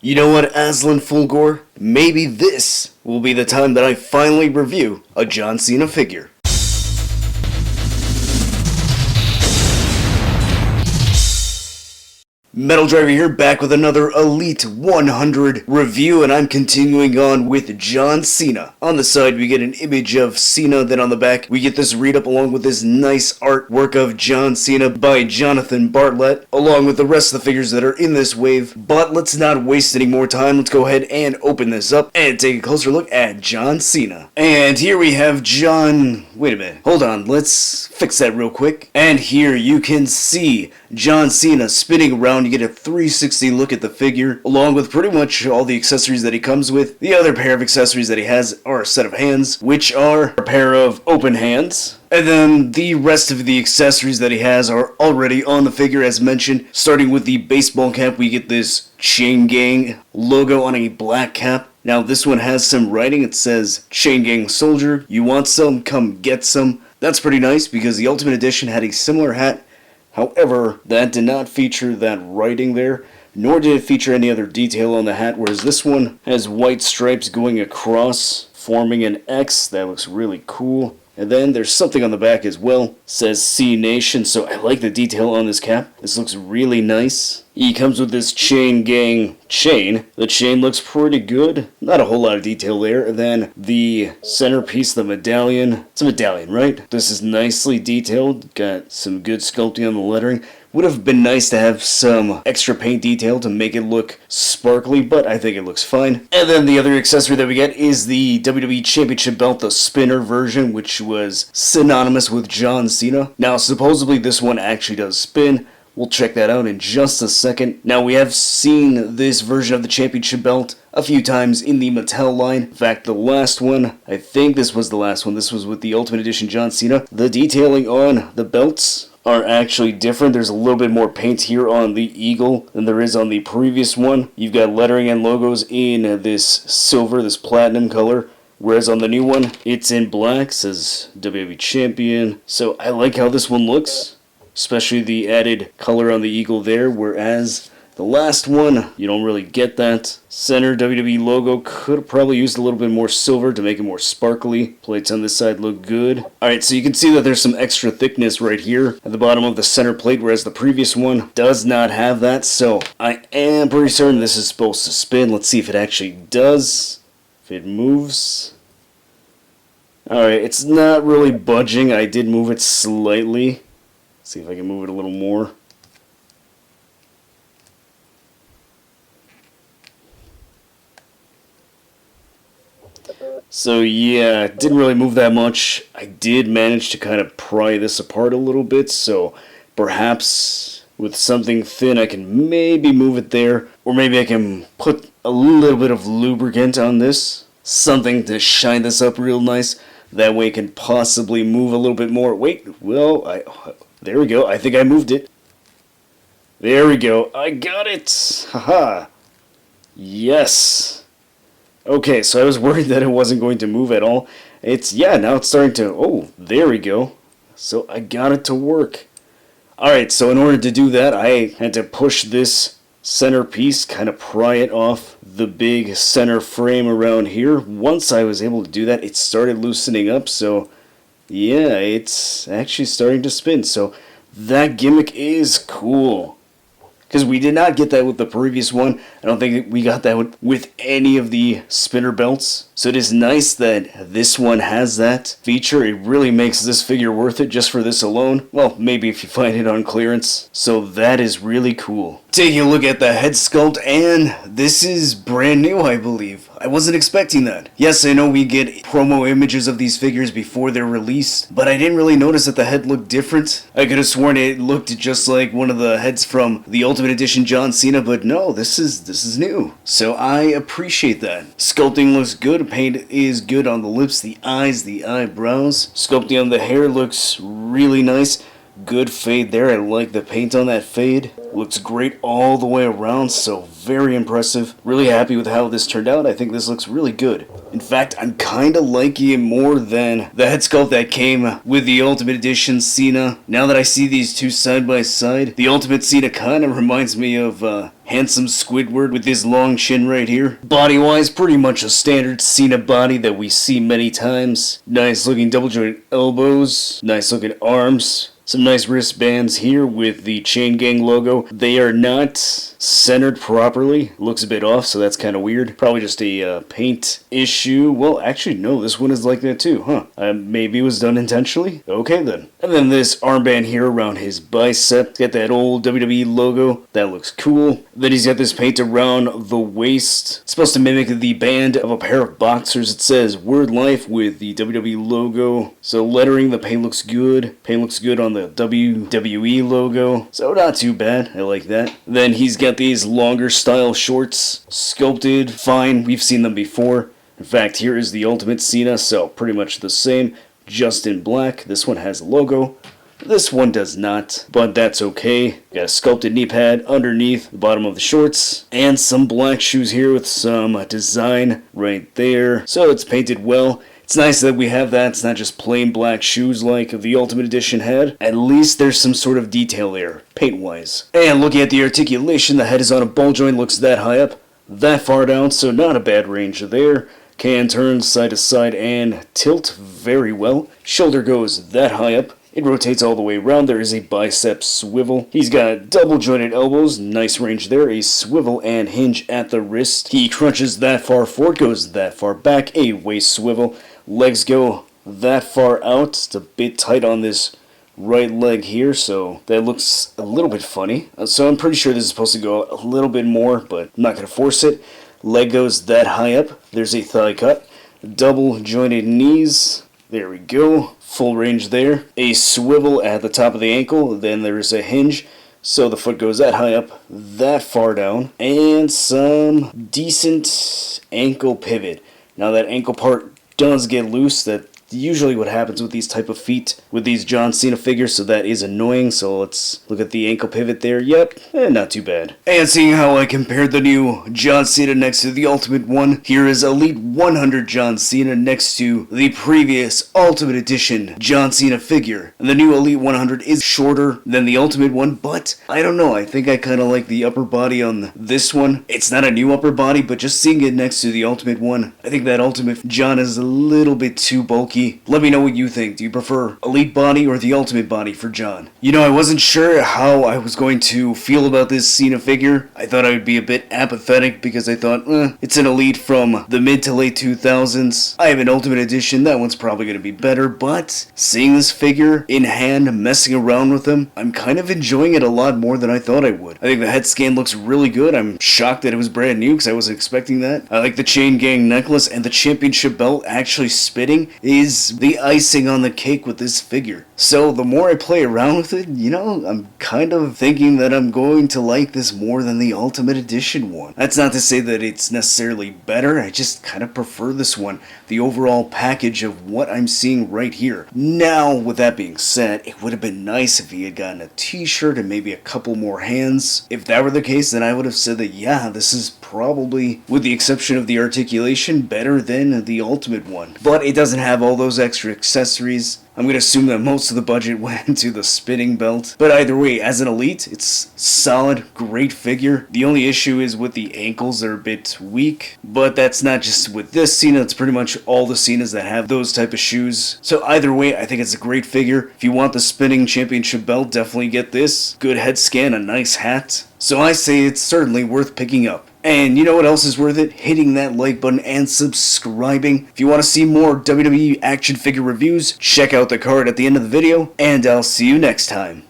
You know what, Aslan Fulgore? Maybe this will be the time that I finally review a John Cena figure. Metal Driver here, back with another Elite 100 review, and I'm continuing on with John Cena. On the side, we get an image of Cena, then on the back, we get this read-up along with this nice artwork of John Cena by Jonathan Bartlett, along with the rest of the figures that are in this wave. But let's not waste any more time, let's go ahead and open this up and take a closer look at John Cena. And here we have John... Wait a minute, hold on, let's fix that real quick. And here you can see John Cena spinning around. You get a 360 look at the figure, along with pretty much all the accessories that he comes with. The other pair of accessories that he has are a set of hands, which are a pair of open hands. And then the rest of the accessories that he has are already on the figure, as mentioned. Starting with the baseball cap, we get this Chain Gang logo on a black cap. Now this one has some writing. It says, "Chain Gang Soldier, you want some? Come get some." That's pretty nice because the Ultimate Edition had a similar hat. However, that did not feature that writing there, nor did it feature any other detail on the hat, whereas this one has white stripes going across, forming an X. That looks really cool. And then there's something on the back as well. It says C Nation, so I like the detail on this cap. This looks really nice. He comes with this Chain Gang chain. The chain looks pretty good. Not a whole lot of detail there. And then the centerpiece, the medallion. It's a medallion, right? This is nicely detailed. Got some good sculpting on the lettering. Would have been nice to have some extra paint detail to make it look sparkly, but I think it looks fine. And then the other accessory that we get is the WWE Championship belt, the spinner version, which was synonymous with John Cena. Now, supposedly this one actually does spin. We'll check that out in just a second. Now, we have seen this version of the championship belt a few times in the Mattel line. In fact, the last one, I think this was the last one. This was with the Ultimate Edition John Cena. The detailing on the belts are actually different. There's a little bit more paint here on the eagle than there is on the previous one. You've got lettering and logos in this silver, this platinum color. Whereas on the new one, it's in black, says WWE Champion. So I like how this one looks, especially the added color on the eagle there, whereas the last one, you don't really get that. Center WWE logo, could have probably used a little bit more silver to make it more sparkly. Plates on this side look good. Alright, so you can see that there's some extra thickness right here at the bottom of the center plate, whereas the previous one does not have that. So I am pretty certain this is supposed to spin. Let's see if it actually does. If it moves. Alright, it's not really budging. I did move it slightly. Let's see if I can move it a little more. So yeah, didn't really move that much. I did manage to kind of pry this apart a little bit, so perhaps with something thin I can maybe move it there, or maybe I can put a little bit of lubricant on this, something to shine this up real nice. That way it can possibly move a little bit more. Wait, well, there we go. I think I moved it. There we go. I got it. Haha. Yes. Okay, so I was worried that it wasn't going to move at all. Now it's starting to, oh, there we go. So I got it to work. Alright, so in order to do that, I had to push this center piece, kind of pry it off the big center frame around here. Once I was able to do that, it started loosening up, so yeah, it's actually starting to spin. So that gimmick is cool. Because we did not get that with the previous one. I don't think we got that with any of the spinner belts. So it is nice that this one has that feature. It really makes this figure worth it just for this alone. Well, maybe if you find it on clearance. So that is really cool. Taking a look at the head sculpt, and this is brand new, I believe. I wasn't expecting that. Yes, I know we get promo images of these figures before they're released, but I didn't really notice that the head looked different. I could have sworn it looked just like one of the heads from the Ultimate Edition John Cena, but no, this is new. So I appreciate that. Sculpting looks good, paint is good on the lips, the eyes, the eyebrows. Sculpting on the hair looks really nice. Good fade there. I like the paint on that fade. Looks great all the way around, so very impressive. Really happy with how this turned out. I think this looks really good. In fact, I'm kind of liking it more than the head sculpt that came with the Ultimate Edition Cena. Now that I see these two side by side, the Ultimate Cena kind of reminds me of handsome Squidward with his long chin right here. Body-wise, pretty much a standard Cena body that we see many times. Nice looking double jointed elbows, nice looking arms. Some nice wristbands here with the Chain Gang logo. They are not centered properly. Looks a bit off, so that's kind of weird. Probably just a paint issue. Well, actually, no, this one is like that too, huh? Maybe it was done intentionally? Okay, then. And then this armband here around his bicep. Got that old WWE logo. That looks cool. Then he's got this paint around the waist. It's supposed to mimic the band of a pair of boxers. It says Word Life with the WWE logo. So lettering, the paint looks good. Paint looks good on the WWE logo, so not too bad. I like that. Then he's got these longer style shorts, sculpted, fine. We've seen them before. In fact, here is the Ultimate Cena, so pretty much the same, just in black. This one has a logo. This one does not, but that's okay. Got a sculpted knee pad underneath the bottom of the shorts, and some black shoes here with some design right there. So it's painted well. It's nice that we have that. It's not just plain black shoes like the Ultimate Edition had. At least there's some sort of detail there, paint-wise. And looking at the articulation, the head is on a ball joint, looks that high up, that far down, so not a bad range there. Can turn side to side and tilt very well. Shoulder goes that high up. It rotates all the way around. There is a bicep swivel. He's got double jointed elbows. Nice range there. A swivel and hinge at the wrist. He crunches that far forward, goes that far back. A waist swivel. Legs go that far out. It's a bit tight on this right leg here, so that looks a little bit funny. So I'm pretty sure this is supposed to go a little bit more, but I'm not going to force it. Leg goes that high up. There's a thigh cut. Double jointed knees. There we go. Full range there. A swivel at the top of the ankle. Then there's a hinge. So the foot goes that high up, that far down. And some decent ankle pivot. Now that ankle part does get loose. That's usually what happens with these type of feet with these John Cena figures, so that is annoying. So let's look at the ankle pivot there. Yep, not too bad. And seeing how I compared the new John Cena next to the Ultimate one, here is Elite 100 John Cena next to the previous Ultimate Edition John Cena figure. And the new Elite 100 is shorter than the Ultimate one, but I don't know, I think I kind of like the upper body on this one. It's not a new upper body, but just seeing it next to the Ultimate one, I think that Ultimate John is a little bit too bulky. Let me know what you think. Do you prefer Elite body or the Ultimate body for John? You know, I wasn't sure how I was going to feel about this Cena figure. I thought I would be a bit apathetic because I thought, it's an Elite from the mid to late 2000s. I have an Ultimate Edition. That one's probably going to be better, but seeing this figure in hand, messing around with him, I'm kind of enjoying it a lot more than I thought I would. I think the head scan looks really good. I'm shocked that it was brand new because I wasn't expecting that. I like the Chain Gang necklace, and the championship belt actually spitting is the icing on the cake with this figure. So the more I play around with it, you know, I'm kind of thinking that I'm going to like this more than the Ultimate Edition one. That's not to say that it's necessarily better, I just kind of prefer this one. The overall package of what I'm seeing right here. Now, with that being said, it would have been nice if he had gotten a t-shirt and maybe a couple more hands. If that were the case, then I would have said that, yeah, this is probably, with the exception of the articulation, better than the Ultimate one. But it doesn't have all those extra accessories. I'm going to assume that most of the budget went into the spinning belt. But either way, as an Elite, it's solid, great figure. The only issue is with the ankles, they're a bit weak. But that's not just with this Cena, it's pretty much all the Cenas that have those type of shoes. So either way, I think it's a great figure. If you want the spinning championship belt, definitely get this. Good head scan, a nice hat. So I say it's certainly worth picking up. And you know what else is worth it? Hitting that like button and subscribing. If you want to see more WWE action figure reviews, check out the card at the end of the video, and I'll see you next time.